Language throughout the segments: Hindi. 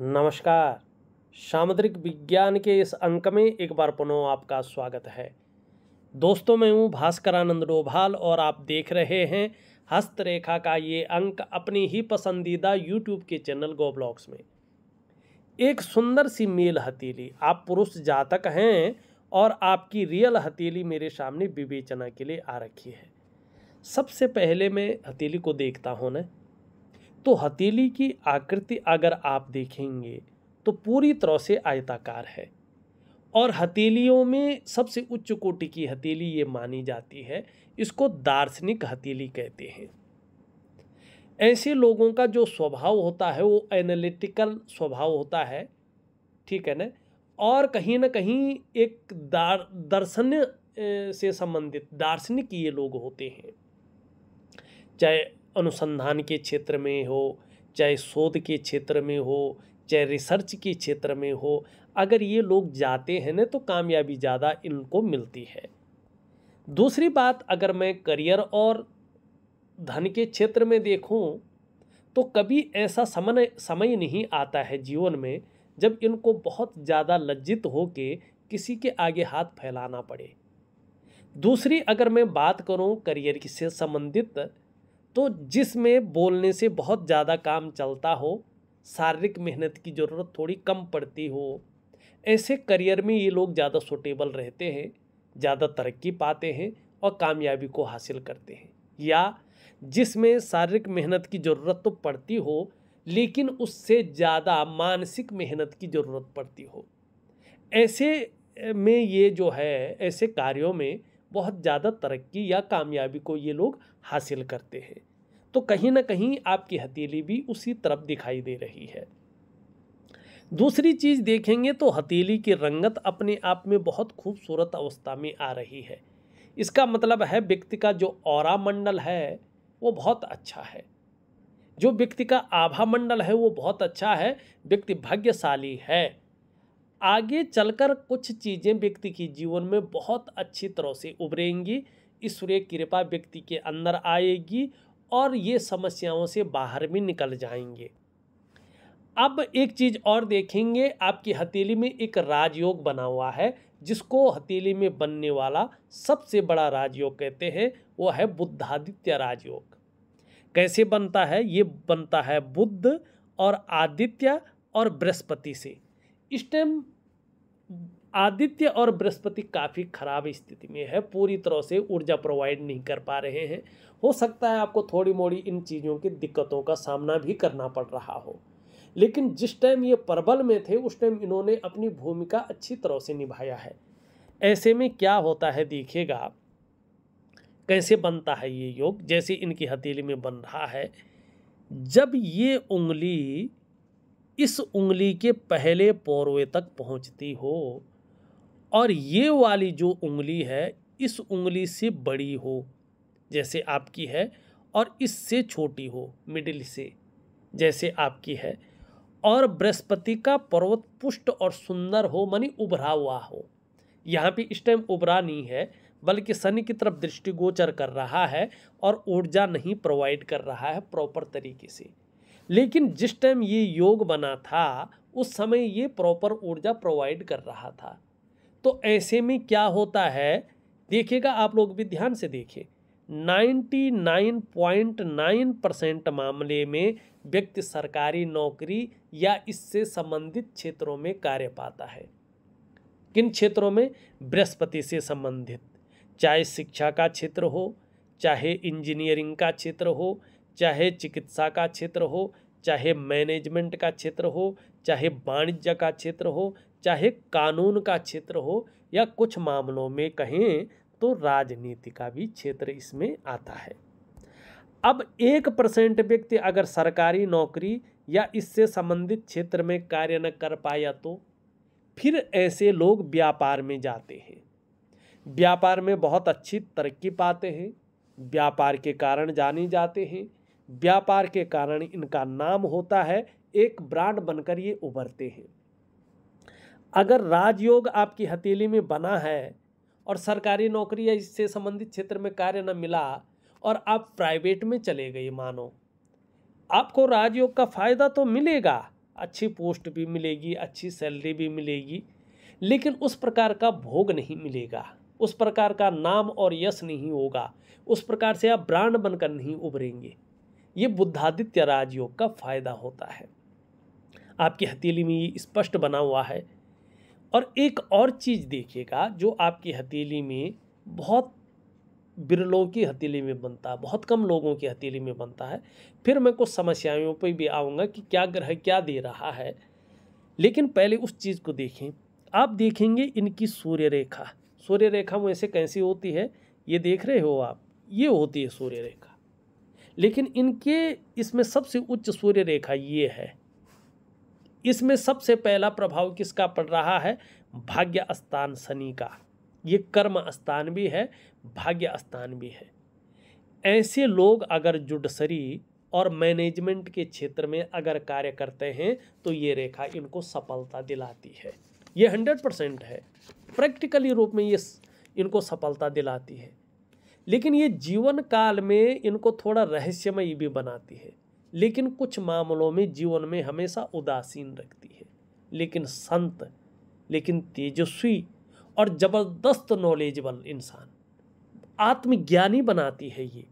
नमस्कार। सामुद्रिक विज्ञान के इस अंक में एक बार पुनः आपका स्वागत है। दोस्तों, मैं हूँ भास्करानंद डोभाल और आप देख रहे हैं हस्तरेखा का ये अंक अपनी ही पसंदीदा यूट्यूब के चैनल गो ब्लॉग्स में। एक सुंदर सी मेल हथेली, आप पुरुष जातक हैं और आपकी रियल हथेली मेरे सामने विवेचना के लिए आ रखी है। सबसे पहले मैं हथेली को देखता हूँ ना, तो हथेली की आकृति अगर आप देखेंगे तो पूरी तरह से आयताकार है और हथेलियों में सबसे उच्च कोटि की हथेली ये मानी जाती है। इसको दार्शनिक हथेली कहते हैं। ऐसे लोगों का जो स्वभाव होता है वो एनालिटिकल स्वभाव होता है, ठीक है ना, और कहीं ना कहीं एक दर्शन से संबंधित दार्शनिक ये लोग होते हैं। चाहे अनुसंधान के क्षेत्र में हो, चाहे शोध के क्षेत्र में हो, चाहे रिसर्च के क्षेत्र में हो, अगर ये लोग जाते हैं ना तो कामयाबी ज़्यादा इनको मिलती है। दूसरी बात, अगर मैं करियर और धन के क्षेत्र में देखूं तो कभी ऐसा समय नहीं आता है जीवन में जब इनको बहुत ज़्यादा लज्जित होके किसी के आगे हाथ फैलाना पड़े। दूसरी अगर मैं बात करूं करियर से संबंधित, तो जिसमें बोलने से बहुत ज़्यादा काम चलता हो, शारीरिक मेहनत की ज़रूरत थोड़ी कम पड़ती हो, ऐसे करियर में ये लोग ज़्यादा सूटेबल रहते हैं, ज़्यादा तरक्की पाते हैं और कामयाबी को हासिल करते हैं। या जिसमें शारीरिक मेहनत की ज़रूरत तो पड़ती हो लेकिन उससे ज़्यादा मानसिक मेहनत की ज़रूरत पड़ती हो, ऐसे में ये जो है ऐसे कार्यों में बहुत ज़्यादा तरक्की या कामयाबी को ये लोग हासिल करते हैं। तो कहीं ना कहीं आपकी हथेली भी उसी तरफ दिखाई दे रही है। दूसरी चीज़ देखेंगे तो हथेली की रंगत अपने आप में बहुत खूबसूरत अवस्था में आ रही है। इसका मतलब है व्यक्ति का जो ऑरा मंडल है वो बहुत अच्छा है, जो व्यक्ति का आभा मंडल है वो बहुत अच्छा है, व्यक्ति भाग्यशाली है। आगे चलकर कुछ चीज़ें व्यक्ति के जीवन में बहुत अच्छी तरह से उभरेंगी, ईश्वरीय कृपा व्यक्ति के अंदर आएगी और ये समस्याओं से बाहर भी निकल जाएंगे। अब एक चीज़ और देखेंगे, आपकी हथेली में एक राजयोग बना हुआ है, जिसको हथेली में बनने वाला सबसे बड़ा राजयोग कहते हैं, वो है बुद्धादित्य राजयोग। कैसे बनता है? ये बनता है बुद्ध और आदित्य और बृहस्पति से। इस टाइम आदित्य और बृहस्पति काफ़ी खराब स्थिति में है, पूरी तरह से ऊर्जा प्रोवाइड नहीं कर पा रहे हैं। हो सकता है आपको थोड़ी मोड़ी इन चीज़ों की दिक्कतों का सामना भी करना पड़ रहा हो, लेकिन जिस टाइम ये प्रबल में थे उस टाइम इन्होंने अपनी भूमिका अच्छी तरह से निभाया है। ऐसे में क्या होता है देखिएगा, कैसे बनता है ये योग। जैसे इनकी हथेली में बन रहा है, जब ये उंगली इस उंगली के पहले पोरवे तक पहुंचती हो और ये वाली जो उंगली है इस उंगली से बड़ी हो, जैसे आपकी है, और इससे छोटी हो मिडिल से, जैसे आपकी है, और बृहस्पति का पर्वत पुष्ट और सुंदर हो, मानी उभरा हुआ हो। यहाँ पे इस टाइम उभरा नहीं है बल्कि शनि की तरफ दृष्टिगोचर कर रहा है और ऊर्जा नहीं प्रोवाइड कर रहा है प्रॉपर तरीके से। लेकिन जिस टाइम ये योग बना था उस समय ये प्रॉपर ऊर्जा प्रोवाइड कर रहा था। तो ऐसे में क्या होता है देखिएगा, आप लोग भी ध्यान से देखें, 99.9% मामले में व्यक्ति सरकारी नौकरी या इससे संबंधित क्षेत्रों में कार्य पाता है। किन क्षेत्रों में? बृहस्पति से संबंधित, चाहे शिक्षा का क्षेत्र हो, चाहे इंजीनियरिंग का क्षेत्र हो, चाहे चिकित्सा का क्षेत्र हो, चाहे मैनेजमेंट का क्षेत्र हो, चाहे वाणिज्य का क्षेत्र हो, चाहे कानून का क्षेत्र हो, या कुछ मामलों में कहें तो राजनीति का भी क्षेत्र इसमें आता है। अब 1% व्यक्ति अगर सरकारी नौकरी या इससे संबंधित क्षेत्र में कार्य न कर पाया तो फिर ऐसे लोग व्यापार में जाते हैं। व्यापार में बहुत अच्छी तरक्की पाते हैं, व्यापार के कारण जाने जाते हैं, व्यापार के कारण इनका नाम होता है, एक ब्रांड बनकर ये उभरते हैं। अगर राजयोग आपकी हथेली में बना है और सरकारी नौकरी या इससे संबंधित क्षेत्र में कार्य न मिला और आप प्राइवेट में चले गए, मानो आपको राजयोग का फायदा तो मिलेगा अच्छी पोस्ट भी मिलेगी, अच्छी सैलरी भी मिलेगी, लेकिन उस प्रकार का भोग नहीं मिलेगा, उस प्रकार का नाम और यश नहीं होगा, उस प्रकार से आप ब्रांड बनकर नहीं उभरेंगे। ये बुद्धादित्य राजयोग का फायदा होता है। आपकी हथेली में ये स्पष्ट बना हुआ है। और एक और चीज देखिएगा, जो आपकी हथेली में बहुत बिरलों की हथेली में बनता है, बहुत कम लोगों की हथेली में बनता है। फिर मैं कुछ समस्याओं पर भी आऊँगा कि क्या ग्रह क्या दे रहा है, लेकिन पहले उस चीज़ को देखें। आप देखेंगे इनकी सूर्य रेखा, सूर्य रेखा वैसे कैसी होती है, ये देख रहे हो आप, ये होती है सूर्य रेखा। लेकिन इनके इसमें सबसे उच्च सूर्य रेखा ये है। इसमें सबसे पहला प्रभाव किसका पड़ रहा है? भाग्य स्थान शनि का। ये कर्म स्थान भी है, भाग्य स्थान भी है। ऐसे लोग अगर जुडसरी और मैनेजमेंट के क्षेत्र में अगर कार्य करते हैं तो ये रेखा इनको सफलता दिलाती है। ये 100% है, प्रैक्टिकली रूप में ये इनको सफलता दिलाती है। लेकिन ये जीवन काल में इनको थोड़ा रहस्यमयी भी बनाती है, लेकिन कुछ मामलों में जीवन में हमेशा उदासीन रखती है। लेकिन संत, लेकिन तेजस्वी और जबरदस्त नॉलेजेबल इंसान, आत्मज्ञानी बनाती है ये।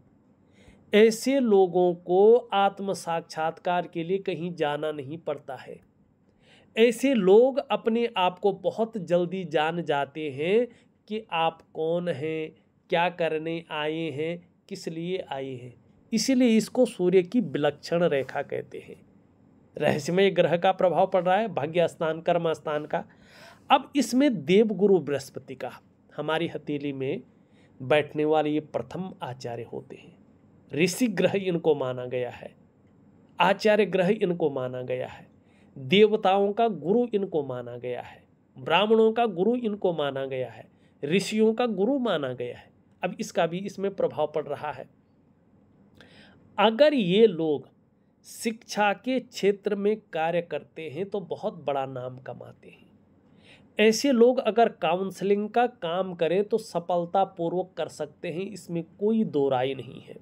ऐसे लोगों को आत्म साक्षात्कार के लिए कहीं जाना नहीं पड़ता है। ऐसे लोग अपने आप को बहुत जल्दी जान जाते हैं कि आप कौन हैं, क्या करने आए हैं, किस लिए आए हैं। इसीलिए इसको सूर्य की विलक्षण रेखा कहते हैं। रहस्यमय ग्रह का प्रभाव पड़ रहा है, भाग्य स्थान, कर्म स्थान का। अब इसमें देवगुरु बृहस्पति का हमारी हथेली में बैठने वाले ये प्रथम आचार्य होते हैं। ऋषि ग्रह इनको माना गया है, आचार्य ग्रह इनको माना गया है, देवताओं का गुरु इनको माना गया है, ब्राह्मणों का गुरु इनको माना गया है, ऋषियों का गुरु माना गया है। अब इसका भी इसमें प्रभाव पड़ रहा है। अगर ये लोग शिक्षा के क्षेत्र में कार्य करते हैं तो बहुत बड़ा नाम कमाते हैं। ऐसे लोग अगर काउंसलिंग का काम करें तो सफलतापूर्वक कर सकते हैं, इसमें कोई दो राय नहीं है।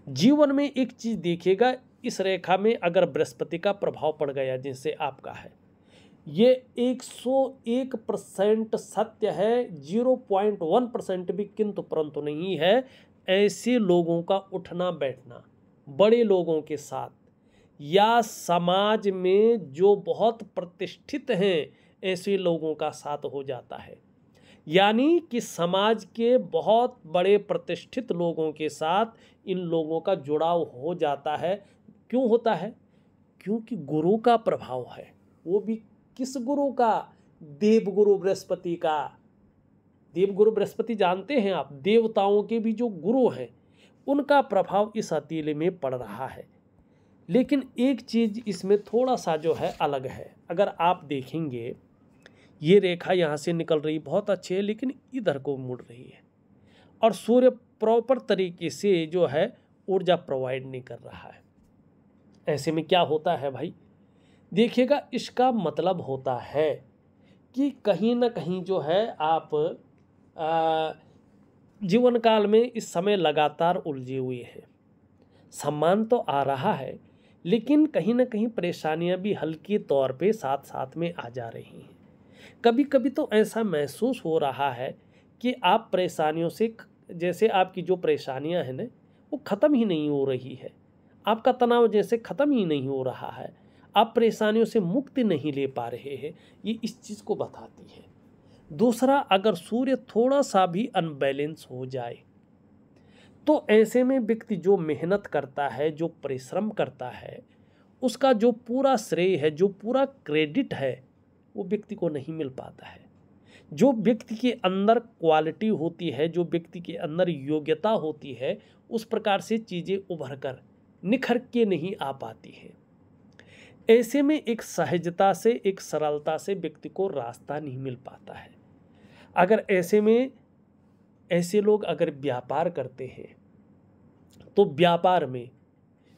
जीवन में एक चीज देखिएगा, इस रेखा में अगर बृहस्पति का प्रभाव पड़ गया जैसे आपका है, ये 101% सत्य है, 0.1% भी किंतु परंतु नहीं है। ऐसे लोगों का उठना बैठना बड़े लोगों के साथ या समाज में जो बहुत प्रतिष्ठित हैं, ऐसे लोगों का साथ हो जाता है। यानी कि समाज के बहुत बड़े प्रतिष्ठित लोगों के साथ इन लोगों का जुड़ाव हो जाता है। क्यों होता है? क्योंकि गुरु का प्रभाव है। वो भी किस गुरु का? देवगुरु बृहस्पति का। देवगुरु बृहस्पति जानते हैं आप, देवताओं के भी जो गुरु हैं उनका प्रभाव इस हथेली में पड़ रहा है। लेकिन एक चीज इसमें थोड़ा सा जो है अलग है। अगर आप देखेंगे ये रेखा यहाँ से निकल रही बहुत अच्छी है, लेकिन इधर को मुड़ रही है और सूर्य प्रॉपर तरीके से जो है ऊर्जा प्रोवाइड नहीं कर रहा है। ऐसे में क्या होता है भाई? देखिएगा, इसका मतलब होता है कि कहीं ना कहीं जो है आप जीवन काल में इस समय लगातार उलझे हुए हैं। सम्मान तो आ रहा है, लेकिन कहीं ना कहीं परेशानियां भी हल्के तौर पे साथ साथ में आ जा रही हैं। कभी कभी तो ऐसा महसूस हो रहा है कि आप परेशानियों से, जैसे आपकी जो परेशानियां हैं ना वो ख़त्म ही नहीं हो रही है। आपका तनाव जैसे ख़त्म ही नहीं हो रहा है, आप परेशानियों से मुक्ति नहीं ले पा रहे हैं। ये इस चीज़ को बताती है। दूसरा, अगर सूर्य थोड़ा सा भी अनबैलेंस हो जाए तो ऐसे में व्यक्ति जो मेहनत करता है, जो परिश्रम करता है, उसका जो पूरा श्रेय है, जो पूरा क्रेडिट है, वो व्यक्ति को नहीं मिल पाता है। जो व्यक्ति के अंदर क्वालिटी होती है, जो व्यक्ति के अंदर योग्यता होती है, उस प्रकार से चीज़ें उभर कर निखर के नहीं आ पाती हैं। ऐसे में एक सहजता से, एक सरलता से व्यक्ति को रास्ता नहीं मिल पाता है। अगर ऐसे में ऐसे लोग अगर व्यापार करते हैं तो व्यापार में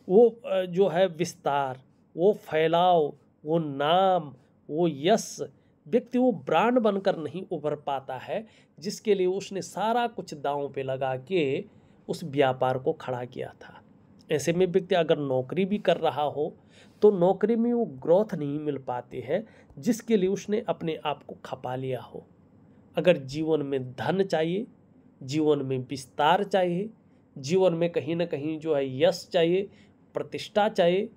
वो जो है विस्तार, वो फैलाव, वो नाम, वो यश, व्यक्ति वो ब्रांड बनकर नहीं उभर पाता है, जिसके लिए उसने सारा कुछ दांव पे लगा के उस व्यापार को खड़ा किया था। ऐसे में व्यक्ति अगर नौकरी भी कर रहा हो तो नौकरी में वो ग्रोथ नहीं मिल पाती है जिसके लिए उसने अपने आप को खपा लिया हो। अगर जीवन में धन चाहिए, जीवन में विस्तार चाहिए, जीवन में कहीं ना कहीं जो है यश चाहिए, प्रतिष्ठा चाहिए,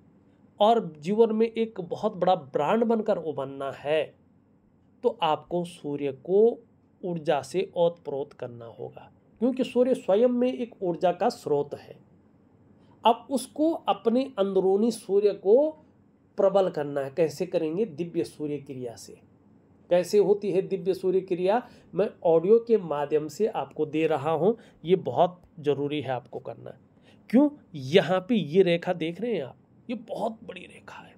और जीवन में एक बहुत बड़ा ब्रांड बनकर उभरना है, तो आपको सूर्य को ऊर्जा से ओतप्रोत करना होगा, क्योंकि सूर्य स्वयं में एक ऊर्जा का स्रोत है। अब उसको अपने अंदरूनी सूर्य को प्रबल करना है। कैसे करेंगे? दिव्य सूर्य क्रिया से। कैसे होती है दिव्य सूर्य क्रिया? मैं ऑडियो के माध्यम से आपको दे रहा हूं, ये बहुत जरूरी है आपको करना। क्यों? यहाँ पे ये रेखा देख रहे हैं आप, ये बहुत बड़ी रेखा है।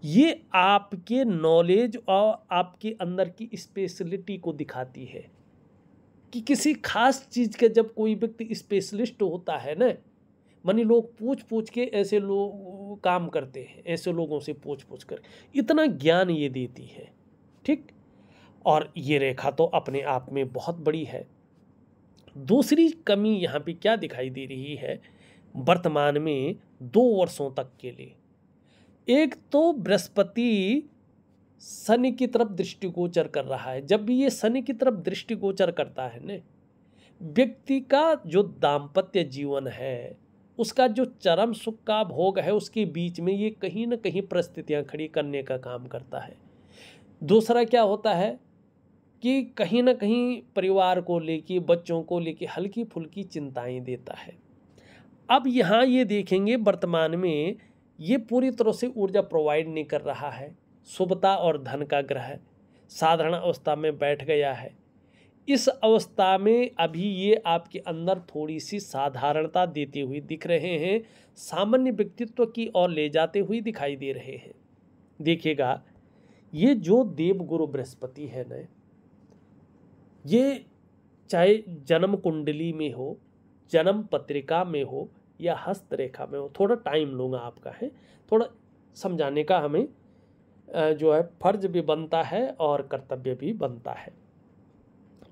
ये आपके नॉलेज और आपके अंदर की स्पेशलिटी को दिखाती है कि किसी खास चीज के जब कोई व्यक्ति स्पेशलिस्ट होता है ना, मानी लोग पूछ पूछ के ऐसे लोग काम करते हैं, ऐसे लोगों से पूछ पूछ कर इतना ज्ञान ये देती है। ठीक, और ये रेखा तो अपने आप में बहुत बड़ी है। दूसरी कमी यहाँ पे क्या दिखाई दे रही है वर्तमान में 2 वर्षों तक के लिए? एक तो बृहस्पति शनि की तरफ दृष्टिगोचर कर रहा है। जब भी ये शनि की तरफ दृष्टिगोचर करता है ना, व्यक्ति का जो दाम्पत्य जीवन है, उसका जो चरम सुख का भोग है, उसके बीच में ये कहीं ना कहीं परिस्थितियां खड़ी करने का काम करता है। दूसरा क्या होता है कि कहीं ना कहीं परिवार को लेके, बच्चों को लेके हल्की फुल्की चिंताएं देता है। अब यहाँ ये देखेंगे वर्तमान में ये पूरी तरह से ऊर्जा प्रोवाइड नहीं कर रहा है। शुभता और धन का ग्रह साधारण अवस्था में बैठ गया है। इस अवस्था में अभी ये आपके अंदर थोड़ी सी साधारणता देते हुए दिख रहे हैं, सामान्य व्यक्तित्व की ओर ले जाते हुए दिखाई दे रहे हैं। देखिएगा, ये जो देवगुरु बृहस्पति है ना, ये चाहे जन्म कुंडली में हो, जन्म पत्रिका में हो या हस्तरेखा में हो, थोड़ा टाइम लूँगा आपका है, थोड़ा समझाने का हमें जो है फर्ज भी बनता है और कर्तव्य भी बनता है,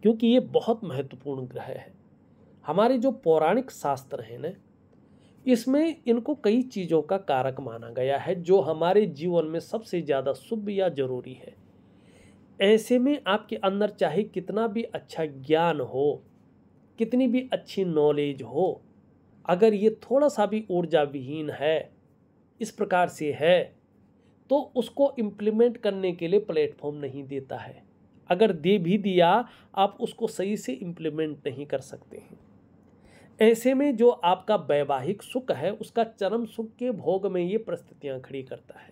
क्योंकि ये बहुत महत्वपूर्ण ग्रह है। हमारे जो पौराणिक शास्त्र हैं ना, इसमें इनको कई चीज़ों का कारक माना गया है जो हमारे जीवन में सबसे ज़्यादा शुभ या जरूरी है। ऐसे में आपके अंदर चाहे कितना भी अच्छा ज्ञान हो, कितनी भी अच्छी नॉलेज हो, अगर ये थोड़ा सा भी ऊर्जा विहीन है, इस प्रकार से है, तो उसको इम्प्लीमेंट करने के लिए प्लेटफॉर्म नहीं देता है। अगर दे भी दिया, आप उसको सही से इम्प्लीमेंट नहीं कर सकते हैं। ऐसे में जो आपका वैवाहिक सुख है, उसका चरम सुख के भोग में ये परिस्थितियां खड़ी करता है।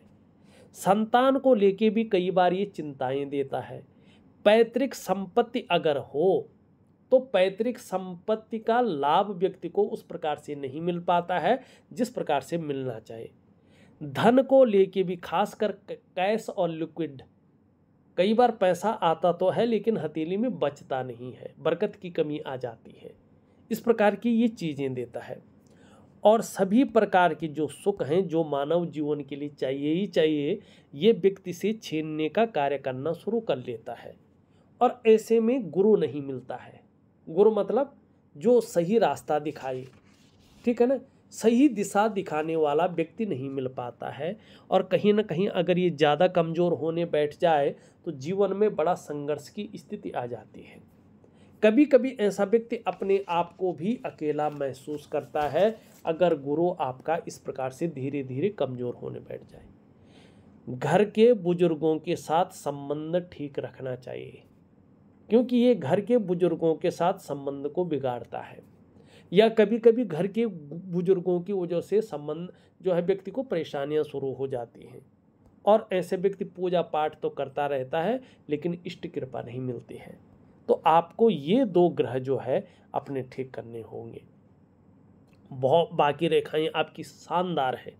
संतान को लेके भी कई बार ये चिंताएं देता है। पैतृक संपत्ति अगर हो तो पैतृक संपत्ति का लाभ व्यक्ति को उस प्रकार से नहीं मिल पाता है जिस प्रकार से मिलना चाहिए। धन को लेके भी, खासकर कैश और लिक्विड, कई बार पैसा आता तो है लेकिन हथेली में बचता नहीं है, बरकत की कमी आ जाती है। इस प्रकार की ये चीज़ें देता है। और सभी प्रकार के जो सुख हैं, जो मानव जीवन के लिए चाहिए ही चाहिए, ये व्यक्ति से छीनने का कार्य करना शुरू कर लेता है। और ऐसे में गुरु नहीं मिलता है। गुरु मतलब जो सही रास्ता दिखाए, ठीक है ना, सही दिशा दिखाने वाला व्यक्ति नहीं मिल पाता है। और कहीं ना कहीं अगर ये ज़्यादा कमज़ोर होने बैठ जाए तो जीवन में बड़ा संघर्ष की स्थिति आ जाती है। कभी कभी ऐसा व्यक्ति अपने आप को भी अकेला महसूस करता है अगर गुरु आपका इस प्रकार से धीरे धीरे कमज़ोर होने बैठ जाए। घर के बुजुर्गों के साथ संबंध ठीक रखना चाहिए, क्योंकि ये घर के बुजुर्गों के साथ संबंध को बिगाड़ता है। या कभी कभी घर के बुजुर्गों की वजह से संबंध जो है व्यक्ति को परेशानियां शुरू हो जाती हैं। और ऐसे व्यक्ति पूजा पाठ तो करता रहता है लेकिन इष्ट कृपा नहीं मिलती है। तो आपको ये 2 ग्रह जो है अपने ठीक करने होंगे। बहुत बाकी रेखाएं आपकी शानदार है,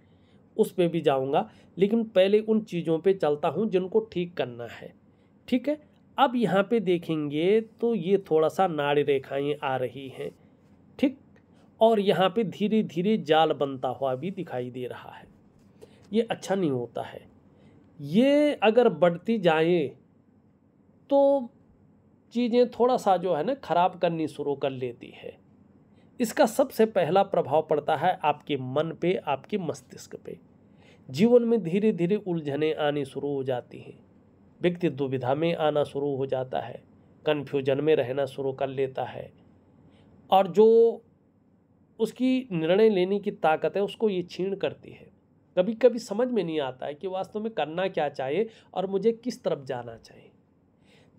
उस पे भी जाऊंगा, लेकिन पहले उन चीज़ों पे चलता हूं जिनको ठीक करना है। ठीक है, अब यहाँ पे देखेंगे तो ये थोड़ा सा नाड़ी रेखाएं आ रही हैं, ठीक, और यहाँ पे धीरे धीरे जाल बनता हुआ भी दिखाई दे रहा है। ये अच्छा नहीं होता है। ये अगर बढ़ती जाए तो चीज़ें थोड़ा सा जो है ना खराब करनी शुरू कर लेती है। इसका सबसे पहला प्रभाव पड़ता है आपके मन पे, आपके मस्तिष्क पे। जीवन में धीरे धीरे उलझनें आनी शुरू हो जाती हैं, व्यक्ति दुविधा में आना शुरू हो जाता है, कन्फ्यूजन में रहना शुरू कर लेता है, और जो उसकी निर्णय लेने की ताकत है उसको ये छीन करती है। कभी कभी समझ में नहीं आता है कि वास्तव में करना क्या चाहिए और मुझे किस तरफ जाना चाहिए।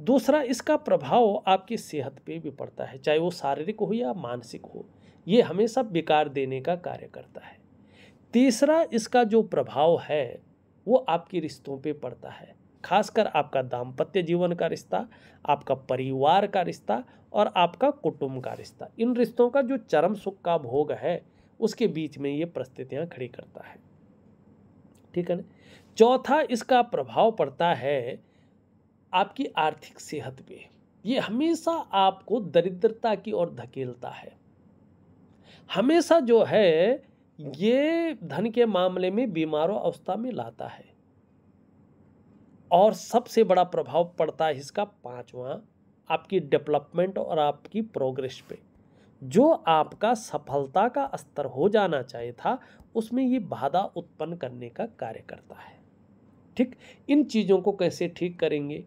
दूसरा, इसका प्रभाव आपकी सेहत पे भी पड़ता है, चाहे वो शारीरिक हो या मानसिक हो, ये हमेशा बेकार देने का कार्य करता है। तीसरा, इसका जो प्रभाव है वो आपके रिश्तों पे पड़ता है, खासकर आपका दाम्पत्य जीवन का रिश्ता, आपका परिवार का रिश्ता और आपका कुटुंब का रिश्ता। इन रिश्तों का जो चरम सुख का भोग है उसके बीच में ये परिस्थितियां खड़ी करता है, ठीक है ना। चौथा, इसका प्रभाव पड़ता है आपकी आर्थिक सेहत पे। ये हमेशा आपको दरिद्रता की ओर धकेलता है, हमेशा जो है ये धन के मामले में बीमारों अवस्था में लाता है। और सबसे बड़ा प्रभाव पड़ता है इसका पांचवा, आपकी डेवलपमेंट और आपकी प्रोग्रेस पे। जो आपका सफलता का स्तर हो जाना चाहिए था उसमें ये बाधा उत्पन्न करने का कार्य करता है, ठीक। इन चीज़ों को कैसे ठीक करेंगे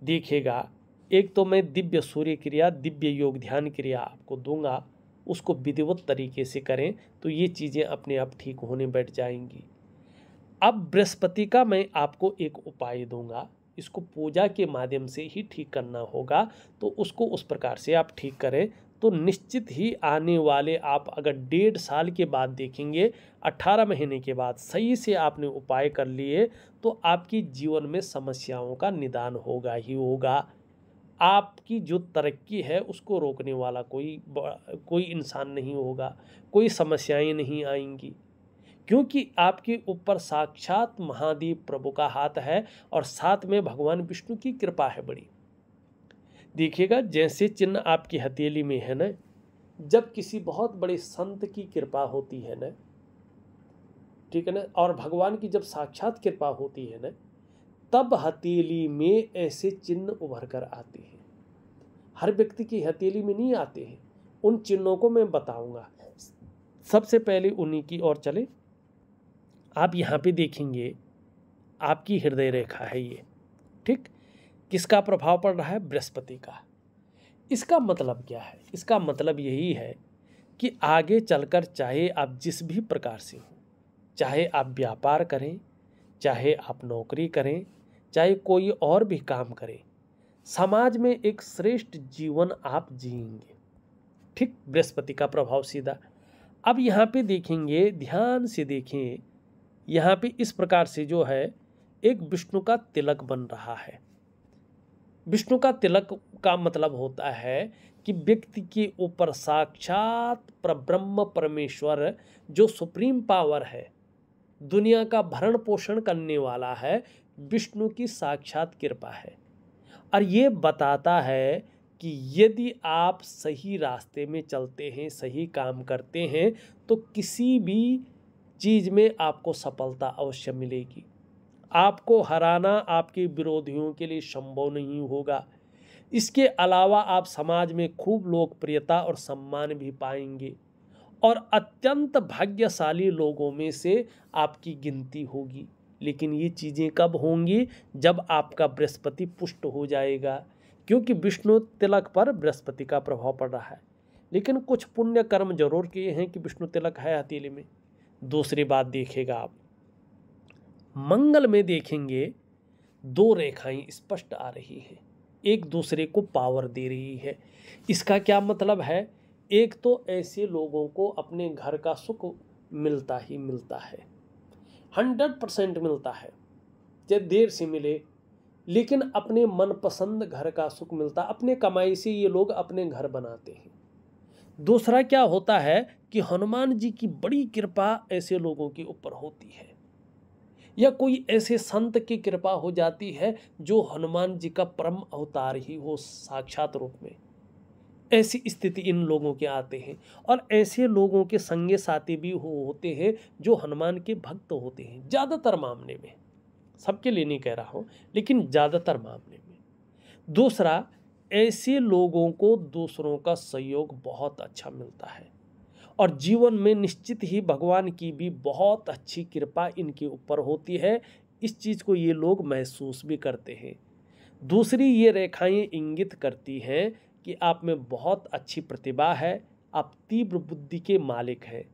देखिएगा। एक तो मैं दिव्य सूर्य क्रिया, दिव्य योग ध्यान क्रिया आपको दूंगा, उसको विधिवत तरीके से करें तो ये चीज़ें अपने आप ठीक होने बैठ जाएंगी। अब बृहस्पति का मैं आपको एक उपाय दूंगा, इसको पूजा के माध्यम से ही ठीक करना होगा, तो उसको उस प्रकार से आप ठीक करें तो निश्चित ही आने वाले आप अगर 1.5 साल के बाद देखेंगे, 18 महीने के बाद सही से आपने उपाय कर लिए तो आपकी जीवन में समस्याओं का निदान होगा ही होगा। आपकी जो तरक्की है उसको रोकने वाला कोई इंसान नहीं होगा, कोई समस्याएं नहीं आएंगी, क्योंकि आपके ऊपर साक्षात महादेव प्रभु का हाथ है और साथ में भगवान विष्णु की कृपा है बड़ी। देखिएगा, जैसे चिन्ह आपकी हथेली में है ना, जब किसी बहुत बड़े संत की कृपा होती है ना, ठीक है ना, और भगवान की जब साक्षात कृपा होती है ना, तब हथेली में ऐसे चिन्ह उभर कर आते हैं। हर व्यक्ति की हथेली में नहीं आते हैं। उन चिन्हों को मैं बताऊंगा। सबसे पहले उन्हीं की ओर चले। आप यहाँ पे देखेंगे आपकी हृदय रेखा है ये, ठीक। किसका प्रभाव पड़ रहा है? बृहस्पति का। इसका मतलब क्या है? इसका मतलब यही है कि आगे चलकर चाहे आप जिस भी प्रकार से हो, चाहे आप व्यापार करें, चाहे आप नौकरी करें, चाहे कोई और भी काम करें, समाज में एक श्रेष्ठ जीवन आप जिएंगे, ठीक। बृहस्पति का प्रभाव सीधा। अब यहाँ पे देखेंगे, ध्यान से देखें, यहाँ पे इस प्रकार से जो है एक विष्णु का तिलक बन रहा है। विष्णु का तिलक का मतलब होता है कि व्यक्ति के ऊपर साक्षात परब्रह्म परमेश्वर जो सुप्रीम पावर है, दुनिया का भरण पोषण करने वाला है, विष्णु की साक्षात कृपा है। और ये बताता है कि यदि आप सही रास्ते में चलते हैं, सही काम करते हैं, तो किसी भी चीज़ में आपको सफलता अवश्य मिलेगी। आपको हराना आपके विरोधियों के लिए संभव नहीं होगा। इसके अलावा आप समाज में खूब लोकप्रियता और सम्मान भी पाएंगे और अत्यंत भाग्यशाली लोगों में से आपकी गिनती होगी। लेकिन ये चीज़ें कब होंगी? जब आपका बृहस्पति पुष्ट हो जाएगा, क्योंकि विष्णु तिलक पर बृहस्पति का प्रभाव पड़ रहा है। लेकिन कुछ पुण्य कर्म जरूर किए हैं कि विष्णु तिलक है हथेली में। दूसरी बात देखिएगा, आप मंगल में देखेंगे 2 रेखाएं स्पष्ट आ रही हैं, एक दूसरे को पावर दे रही है। इसका क्या मतलब है? एक तो ऐसे लोगों को अपने घर का सुख मिलता ही मिलता है, 100% मिलता है, चाहे देर से मिले, लेकिन अपने मनपसंद घर का सुख मिलता। अपने कमाई से ये लोग अपने घर बनाते हैं। दूसरा क्या होता है कि हनुमान जी की बड़ी कृपा ऐसे लोगों के ऊपर होती है, या कोई ऐसे संत की कृपा हो जाती है जो हनुमान जी का परम अवतार ही हो साक्षात रूप में। ऐसी स्थिति इन लोगों के आते हैं। और ऐसे लोगों के संगे साथी भी होते हैं जो हनुमान के भक्त होते हैं, ज़्यादातर मामले में, सबके लिए नहीं कह रहा हूँ, लेकिन ज़्यादातर मामले में। दूसरा, ऐसे लोगों को दूसरों का सहयोग बहुत अच्छा मिलता है और जीवन में निश्चित ही भगवान की भी बहुत अच्छी कृपा इनके ऊपर होती है। इस चीज़ को ये लोग महसूस भी करते हैं। दूसरी ये रेखाएं इंगित करती हैं कि आप में बहुत अच्छी प्रतिभा है, आप तीव्र बुद्धि के मालिक हैं,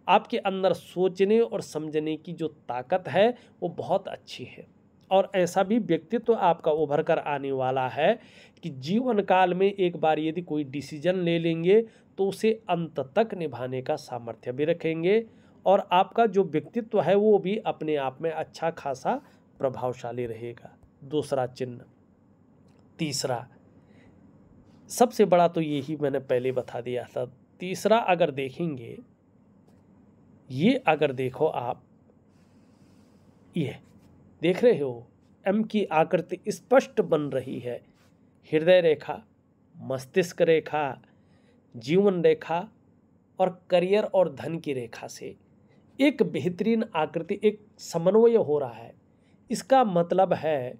आपके अंदर सोचने और समझने की जो ताकत है वो बहुत अच्छी है। और ऐसा भी व्यक्तित्व आपका उभर कर आने वाला है कि जीवन काल में एक बार यदि कोई डिसीजन ले लेंगे तो उसे अंत तक निभाने का सामर्थ्य भी रखेंगे। और आपका जो व्यक्तित्व है वो भी अपने आप में अच्छा खासा प्रभावशाली रहेगा। दूसरा चिन्ह। तीसरा, सबसे बड़ा तो यही मैंने पहले बता दिया था। तीसरा अगर देखेंगे, ये अगर देखो आप, ये देख रहे हो एम की आकृति स्पष्ट बन रही है। हृदय रेखा, मस्तिष्क रेखा, जीवन रेखा और करियर और धन की रेखा से एक बेहतरीन आकृति, एक समन्वय हो रहा है। इसका मतलब है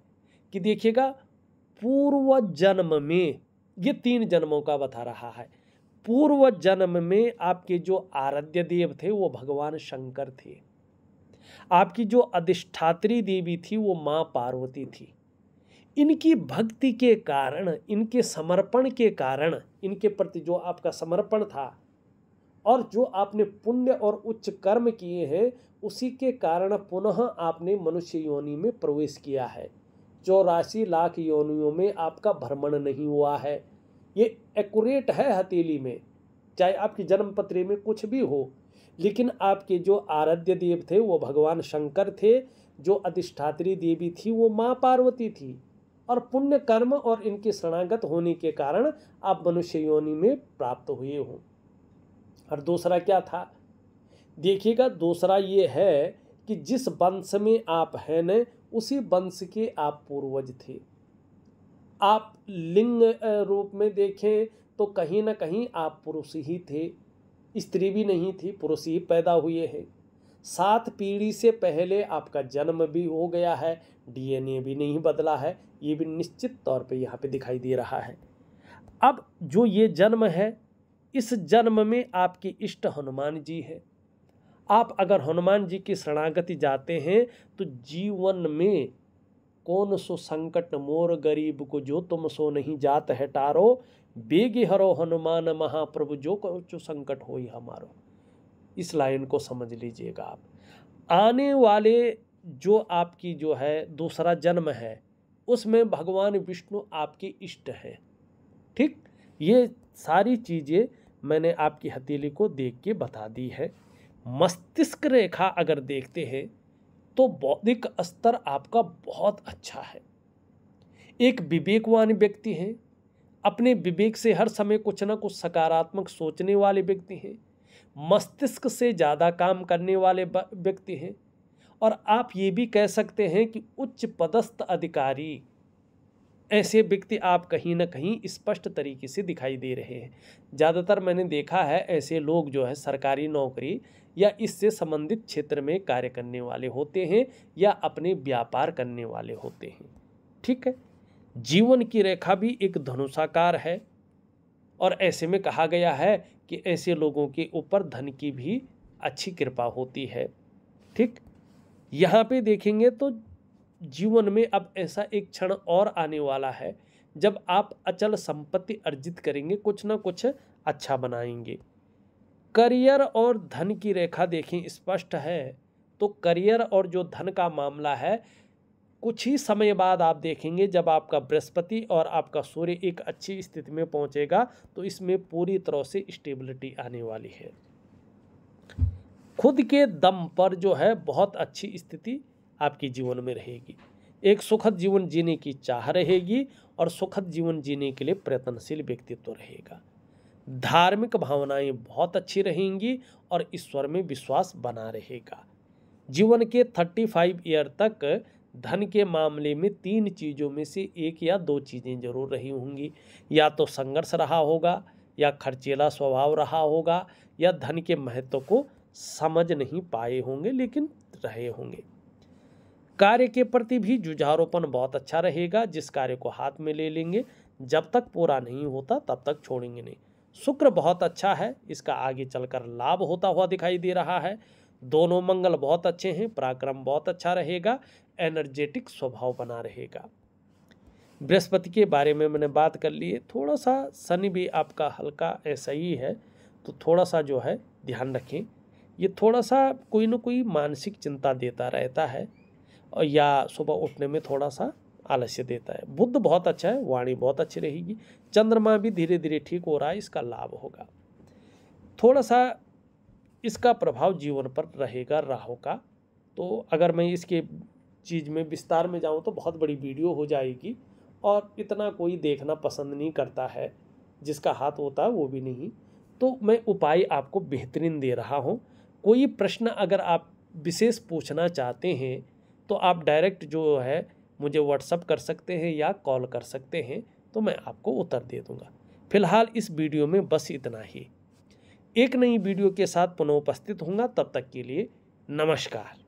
कि देखिएगा, पूर्व जन्म में, ये 3 जन्मों का बता रहा है। पूर्व जन्म में आपके जो आराध्य देव थे वो भगवान शंकर थे। आपकी जो अधिष्ठात्री देवी थी वो माँ पार्वती थी। इनकी भक्ति के कारण, इनके समर्पण के कारण, इनके प्रति जो आपका समर्पण था और जो आपने पुण्य और उच्च कर्म किए हैं, उसी के कारण पुनः आपने मनुष्य योनि में प्रवेश किया है। 84 लाख योनियों में आपका भ्रमण नहीं हुआ है। ये एक्यूरेट है हथेली में, चाहे आपकी जन्मपत्री में कुछ भी हो। लेकिन आपके जो आराध्य देव थे वो भगवान शंकर थे, जो अधिष्ठात्री देवी थी वो माँ पार्वती थी। और पुण्य कर्म और इनके शरणागत होने के कारण आप मनुष्य योनि में प्राप्त हुए हो। और दूसरा क्या था, देखिएगा, दूसरा ये है कि जिस वंश में आप हैं न, उसी वंश के आप पूर्वज थे। आप लिंग रूप में देखें तो कहीं ना कहीं आप पुरुष ही थे, स्त्री भी नहीं थी, पुरुष ही पैदा हुए हैं। 7 पीढ़ी से पहले आपका जन्म भी हो गया है, डीएनए भी नहीं बदला है, ये भी निश्चित तौर पे यहाँ पे दिखाई दे रहा है। अब जो ये जन्म है, इस जन्म में आपके इष्ट हनुमान जी हैं। आप अगर हनुमान जी की शरणागति जाते हैं तो जीवन में कौन सो संकट मोर गरीब को, जो तुम सो नहीं जात है टारो, बेगी हरो हनुमान महाप्रभु, जो को संकट होई हमारो। इस लाइन को समझ लीजिएगा आप। आने वाले जो आपकी जो है दूसरा जन्म है, उसमें भगवान विष्णु आपके इष्ट हैं। ठीक, ये सारी चीज़ें मैंने आपकी हथेली को देख के बता दी है। मस्तिष्क रेखा अगर देखते हैं तो बौद्धिक स्तर आपका बहुत अच्छा है। एक विवेकवान व्यक्ति हैं, अपने विवेक से हर समय कुछ ना कुछ सकारात्मक सोचने वाले व्यक्ति हैं, मस्तिष्क से ज़्यादा काम करने वाले व्यक्ति हैं। और आप ये भी कह सकते हैं कि उच्च पदस्थ अधिकारी, ऐसे व्यक्ति आप कहीं ना कहीं स्पष्ट तरीके से दिखाई दे रहे हैं। ज़्यादातर मैंने देखा है ऐसे लोग जो है सरकारी नौकरी या इससे संबंधित क्षेत्र में कार्य करने वाले होते हैं या अपने व्यापार करने वाले होते हैं। ठीक है, जीवन की रेखा भी एक धनुषाकार है और ऐसे में कहा गया है कि ऐसे लोगों के ऊपर धन की भी अच्छी कृपा होती है। ठीक, यहाँ पे देखेंगे तो जीवन में अब ऐसा एक क्षण और आने वाला है जब आप अचल संपत्ति अर्जित करेंगे, कुछ ना कुछ अच्छा बनाएंगे। करियर और धन की रेखा देखें स्पष्ट है, तो करियर और जो धन का मामला है, कुछ ही समय बाद आप देखेंगे जब आपका बृहस्पति और आपका सूर्य एक अच्छी स्थिति में पहुंचेगा तो इसमें पूरी तरह से स्टेबिलिटी आने वाली है। खुद के दम पर जो है बहुत अच्छी स्थिति आपके जीवन में रहेगी। एक सुखद जीवन जीने की चाह रहेगी और सुखद जीवन जीने के लिए प्रयत्नशील व्यक्तित्व रहेगा। धार्मिक भावनाएं बहुत अच्छी रहेंगी और ईश्वर में विश्वास बना रहेगा। जीवन के 35 ईयर तक धन के मामले में 3 चीज़ों में से 1 या 2 चीज़ें जरूर रही होंगी। या तो संघर्ष रहा होगा, या खर्चीला स्वभाव रहा होगा, या धन के महत्व को समझ नहीं पाए होंगे लेकिन रहे होंगे। कार्य के प्रति भी जुझारूपन बहुत अच्छा रहेगा। जिस कार्य को हाथ में ले लेंगे, जब तक पूरा नहीं होता तब तक छोड़ेंगे नहीं। शुक्र बहुत अच्छा है, इसका आगे चलकर लाभ होता हुआ दिखाई दे रहा है। दोनों मंगल बहुत अच्छे हैं, पराक्रम बहुत अच्छा रहेगा, एनर्जेटिक स्वभाव बना रहेगा। बृहस्पति के बारे में मैंने बात कर ली है। थोड़ा सा शनि भी आपका हल्का ऐसा ही है, तो थोड़ा सा जो है ध्यान रखें। ये थोड़ा सा कोई ना कोई मानसिक चिंता देता रहता है, और या सुबह उठने में थोड़ा सा आलस्य देता है। बुध बहुत अच्छा है, वाणी बहुत अच्छी रहेगी। चंद्रमा भी धीरे धीरे ठीक हो रहा है, इसका लाभ होगा। थोड़ा सा इसका प्रभाव जीवन पर रहेगा राहु का। तो अगर मैं इसके चीज़ में विस्तार में जाऊं तो बहुत बड़ी वीडियो हो जाएगी, और इतना कोई देखना पसंद नहीं करता है, जिसका हाथ होता है वो भी नहीं। तो मैं उपाय आपको बेहतरीन दे रहा हूं। कोई प्रश्न अगर आप विशेष पूछना चाहते हैं तो आप डायरेक्ट जो है मुझे व्हाट्सअप कर सकते हैं या कॉल कर सकते हैं, तो मैं आपको उत्तर दे दूंगा। फिलहाल इस वीडियो में बस इतना ही। एक नई वीडियो के साथ पुनः उपस्थित होऊंगा, तब तक के लिए नमस्कार।